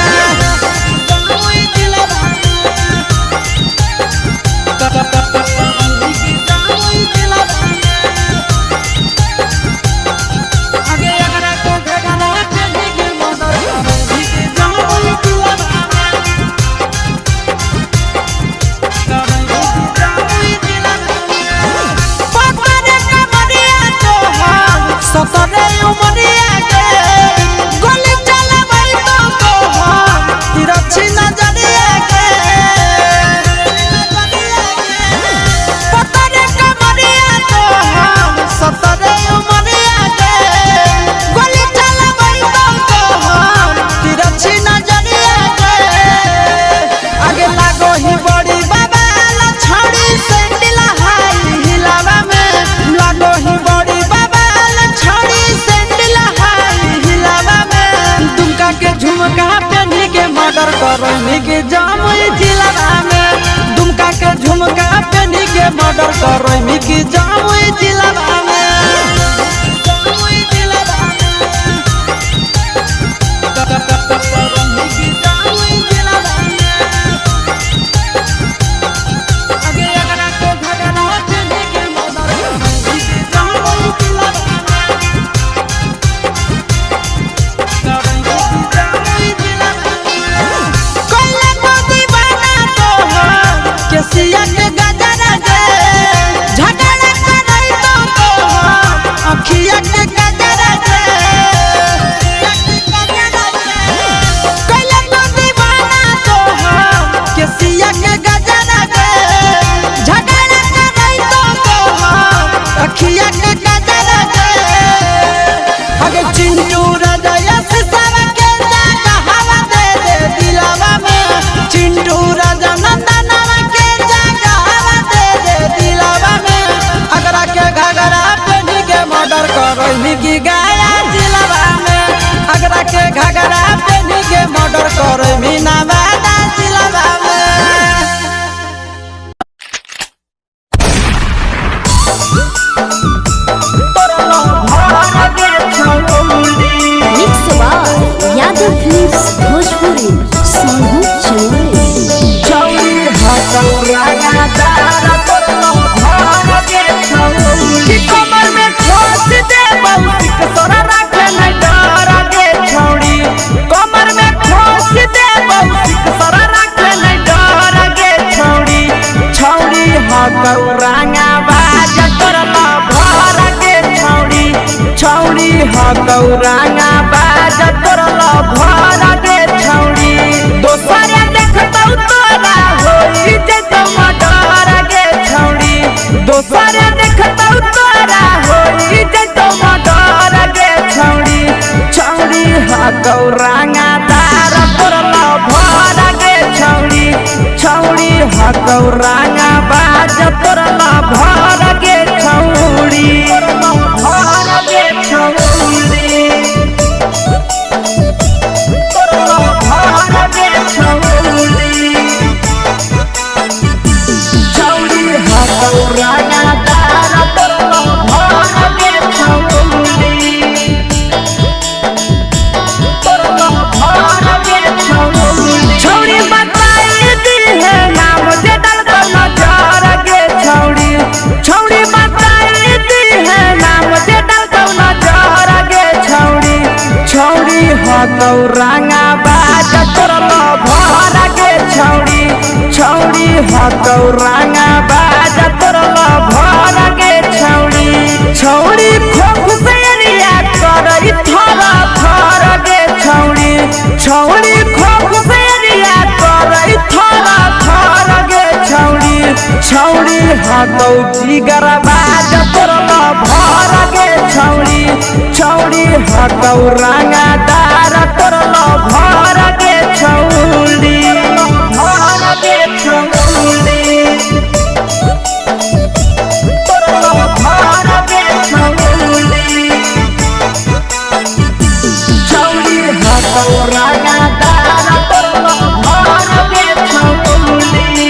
जामुई जिलावा जामुई जिलावा आगे एकरा के घघरा पहनी के मर्डर करई के जामुई जिलावा सतरे उमरिया के गोली चलबै तो हम तिरछी नजरिया के सतरे कमरिया तो हम सतरे उमरिया के गोली चलबै तो हम तिरछी नजरिया के आगे लागो ही बड़ी बाबा छड़ी सैंडल हाई हिलावा में लागो ही बड़ी बाबा छड़ी सैंडल हाई हिलावा में दुमका के झुमका पहनी के मर्डर करई के जामुई जिलावा में दुमका के झुमका पहनी के मर्डर करई के जामुई जिलावा में जामुई जिलावा के जामुई जिलावा में आगे एकरा के घघरा पहनी के मर्डर करई के जामुई जिलावा कोइला को दीवाना तो हम केसिया के गजरा दे झगड़ा करई तो हम अखिया के गजरा दे कोइला को दीवाना तो हम केसिया के गजरा दे झगड़ा करई तो हम अखिया के गजरा दे आगे चिंटू राजा से सारा के जागा हवा दे दे दिलावा में चिंटू राजा नंदनवा के जागा हवा दे दे दिलावा में अगरा के घघरा पहनी के मर्डर करई की गाया जिलावा में अगरा के घघरा पहनी के मर्डर करई नवादा जिलावा में mix by Yadav films Bhojpuri Sonu चोर चौरी हटौरा दारा तोर घर के छौ हकौरांगा बाज तोरल भर गे छौड़ी दोसर देखतौ तोरा होई जत मडर गे छौड़ी दोसर देखतौ तोरा होई जत मडर गे छौड़ी छौड़ी हकौरांगा तार तोरल भर गे छौड़ी छौड़ी हकौरांगा बाज तोरल भर गे छौड़ी भर गे छौड़ी तोरल भर गे छौड़ी छौड़ी हकौरांगा तार तोरल भर गे छौड़ी छौड़ी बताई दी है नाम जे डलतो नजर गे छौड़ी छौड़ी बताई दी है नाम जे डलतो नजर गे छौड़ी छौड़ी हकौरांगा बाज तोरल भर गे छौड़ी छौड़ी हकौरांगा बाज तोरल भर गे छौड़ी छौड़ी खोख से एरिया करई थर थर गे छौड़ी छौड़ी खोख से एरिया करई थर थर गे छौड़ी छौड़ी हकौ जिगर बाज तोरल भर गे छौड़ी छौड़ी हकौरांगा दार तोरल भर गे छौड़ी भर गे छौड़ी तोरल भर गे छौड़ी छौड़ी हकौरांगा दार तोरल भर गे छौड़ी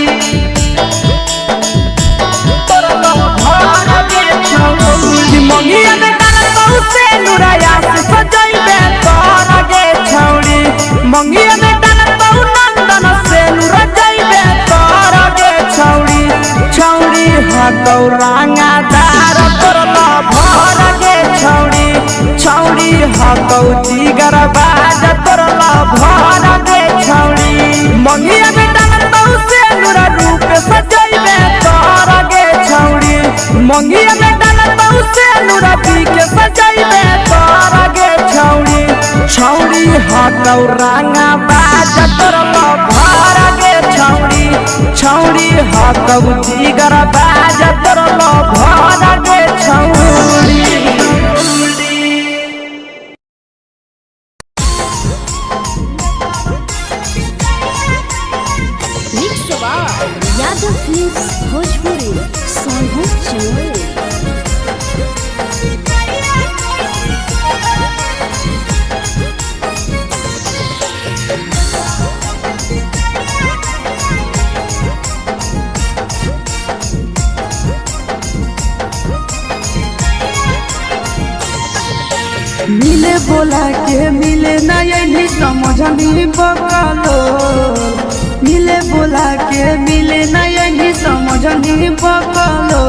तोरल भर गे छौड़ी मंगिया में डालतौ से नुराया से सजैबे कर गे छौड़ी मंगिया में डालतौ नंदन से नुरा जैबे कर गे छौड़ी छौड़ी हकौरांगा दार तोरल भर गे छौड़ी छौड़ी हकौ जिगर बाज तोरल भर गे छौड़ी मंगिया में डालतौ से नुरा रूप सजैबे कर गे छौड़ी मंगिया में डालतौ से नुरा पी के सजैबे कर गे छौड़ी छौड़ी हकौरांगा बाज तोरल भर गे छौड़ी छौड़ी हकौ जिगर बाज तोरल भर गे छौड़ी यादव फिल्म्स भोजपुरी सोनू चौरे मिले बोला के मिले नहीं समझनी बकलो मिले बोला के मिले नहीं समझनी बकलो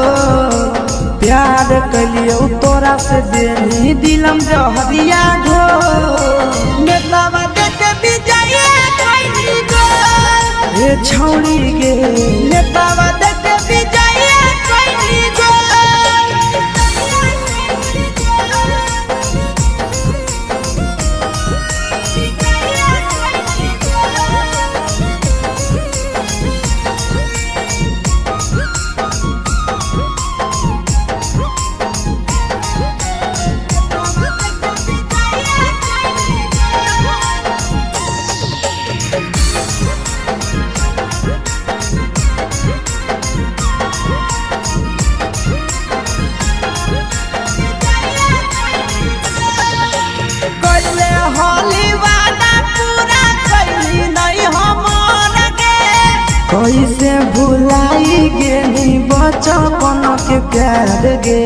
प्यार कलियो तोरा से देनी दिलम जहरिया घो नेतावा देते विजय कैनी गो हे छौड़ी गे नेतावा देते विजय कैनी गो कैसे भुलाई गेली बचपन के प्यार गे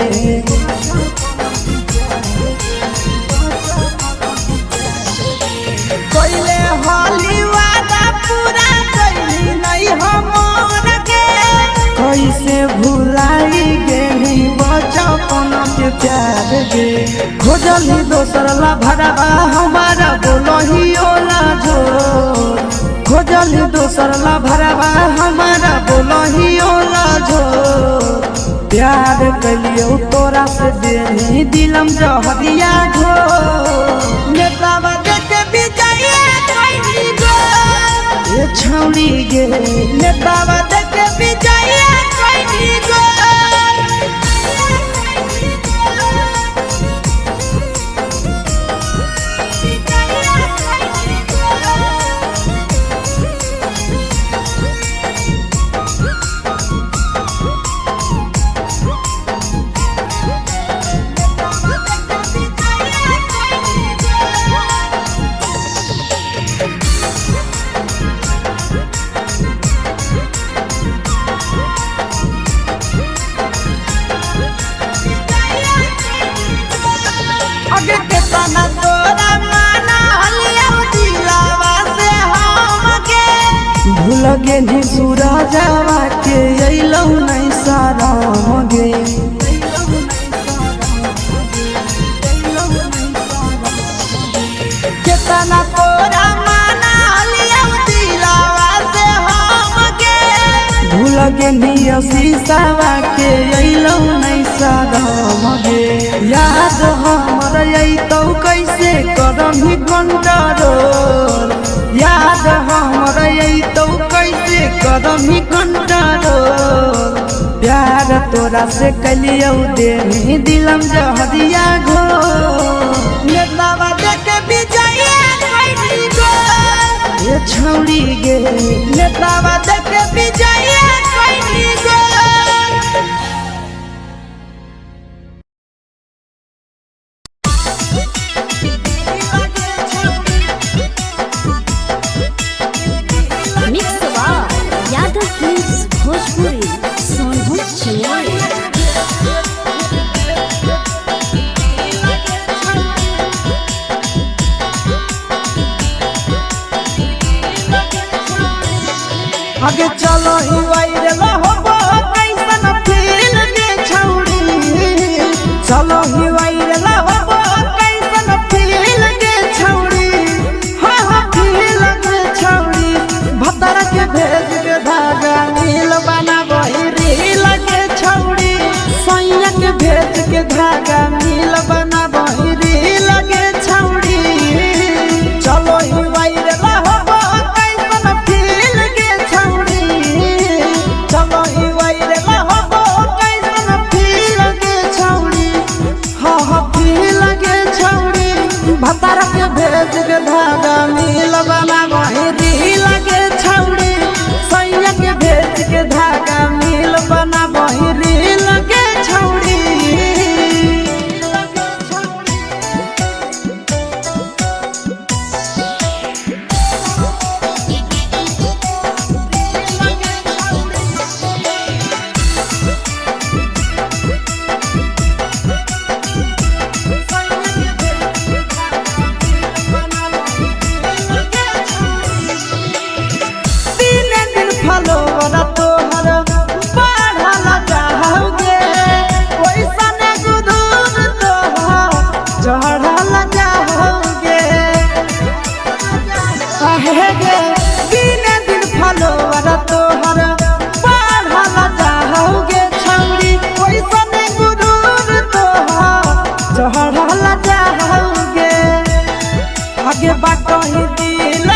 कैले हाली वादा पूरा कैली नहीं हमर के कैसे भुलाई गेली बचपन के प्यार गे खोजली दोसर ला भरवा हमारा बोलही ओला जो खोजली दोसर ला भरवा हमारा बोलही ओला जो प्यार कलियो तोरा से देनी दिलम जहरिया घो नेतावा देखे विजय कैली गो ये छौड़ी गे नेतावा देखे विजय कैली गो आगे के तना तोरा माना लियो दिलावा से हमके भूल गे नी सूरजवा के अइलौ नहीं साराम गे के तना तोरा माना लियो दिलावा से हमके भूल गे नी शीशावा के अइलौ नहीं साराम गे याद हमर अइतौ कैसे करमही कंट्रोल याद हमर अइतौ कैसे करमही कंट्रोल प्यार तोरा से कलियौ देनी दिलम जहरिया घो नेतावा देखे विजय कैली गो ये छौड़ी गे नेतावा देखे विजय कैली गो मिक्स यादव फिल्म्स भोजपुरी सोनू चिन्मय आगे चलो ही वायरल होबो कैसन फील के छौड़ी चलो ही वायरल होबो कैसन फील के छौड़ी हाँ हाँ फील के छौड़ी भतर के भेज के धागा नील बना बहिरी लगे छौड़ी सैया के भेज के धागा नील बना बहिरी लगे छौड़ी चलो ही वायरल होबो कैसन फील के छौड़ी चलो ही वायरल होबो कैसन फील के छौड़ी हाँ हाँ फील के छौड़ी भतर के भेज के धागा नील बना बहिरी लगे छौड़ी सैया के भेज के धागा नील बना बहिरी लगे छौड़ी तीन दिन फलोवर तोहर बढ़ल जाओगे ओइसन गुदूर तोहर चढ़ल जाओगे आहे गे तीन दिन फलोवर तोहर बढ़ल जाओगे छौड़ी ओइसन गुदूर तोहर चढ़ल जाओगे आगे बाटही दिल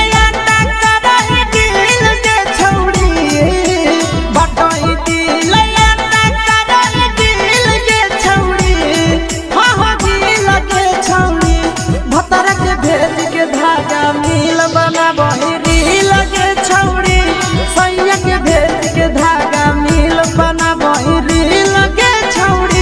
धागा मिल बना बहिरी लगे छौड़ी सैया के भेज के धागा मिल बना बहिरी लगे छौड़ी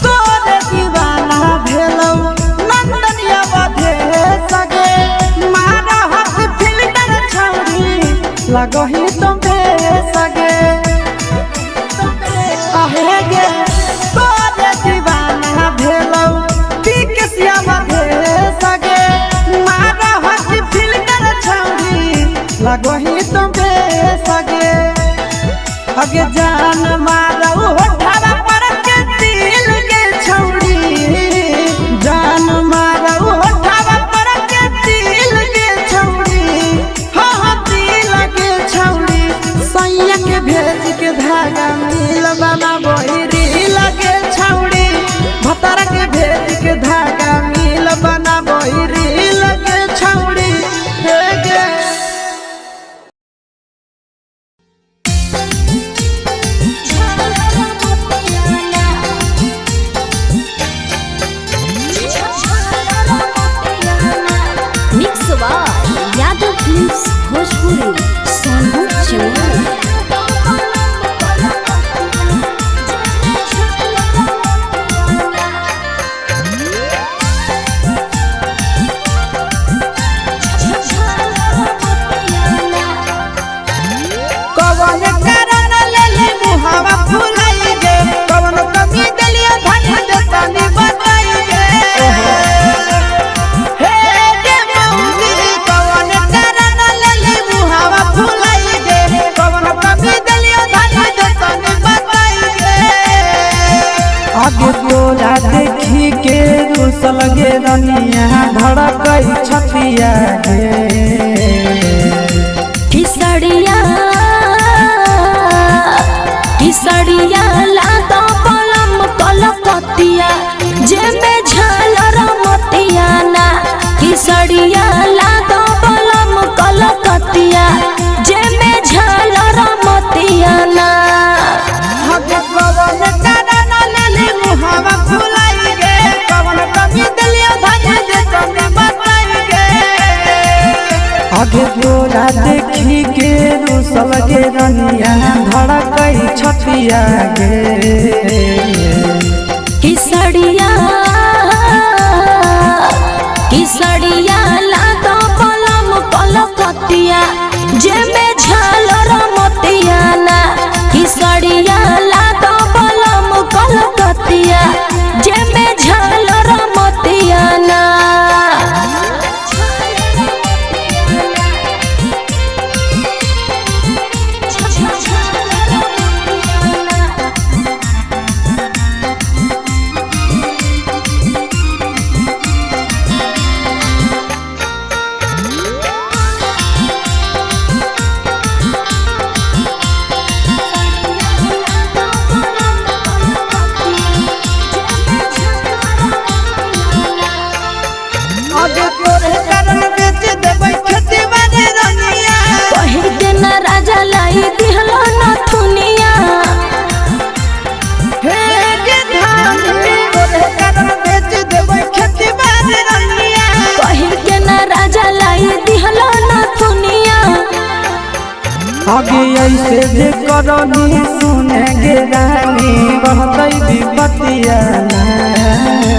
तोरे दीवाना भेलौ नंदनिया बधे सगे मारा हाथ फिल्टर छौड़ी लगही तुम्हे सगे आहे गे तोरे दीवाना भेलौ पीके सिया बधे सगे मारा लगो ही तुम सगे अगे जान मारो होठावा पर के दिल के छौड़ी जान मारो होठावा पर के दिल के छौड़ी हाँ दिल के छौड़ी सैया के भेज के धागा मिल बना बोरी लगे छौड़ी भतारा के भेज के धागा मिल बना बोरी लगे छौड़ी हे गे यादव फिल्म्स भोजपुरी सोनू चौहान कवन कारण लेले मुहावा फुलाई गे कवन कमी दलिया धन देतानी बताई गे हे गे मौली कवन कारण लेले मुहावा फुलाई गे कवन कमी दलिया धन देतानी बताई गे आगे तोरा देखी के रुसल गे रनिया धड़कई छतिया गे किसड़िया लातो पलम कलकतिया जेमे झालर मतिया ना किसड़िया लातो पलम कलकतिया जेमे झालर मतिया ना आगे कवन कारण लेले मुहावा फुलाई गे कवन कमी दलिया धन देतानी बताई गे आगे तोरा देखी के रुसल गे रनिया धड़कई छतिया गे किसड़िया लातो पलम कलकतिया जेमे झालर मतिया ना किसड़िया लातो पलम कलकतिया जेमे झालर मतिया ना आगे तोरे कारण बेच देबै खेती बाड़ी रनिया कहि दिन राजा लाई दिहलो न थुनिया हे गे धान तोरे कारण बेच देबै खेती बाड़ी रनिया कहि दिन राजा लाई दिहलो न थुनिया आगे ऐसे जे करनी सुने गे रानी कहतई विपतिया ना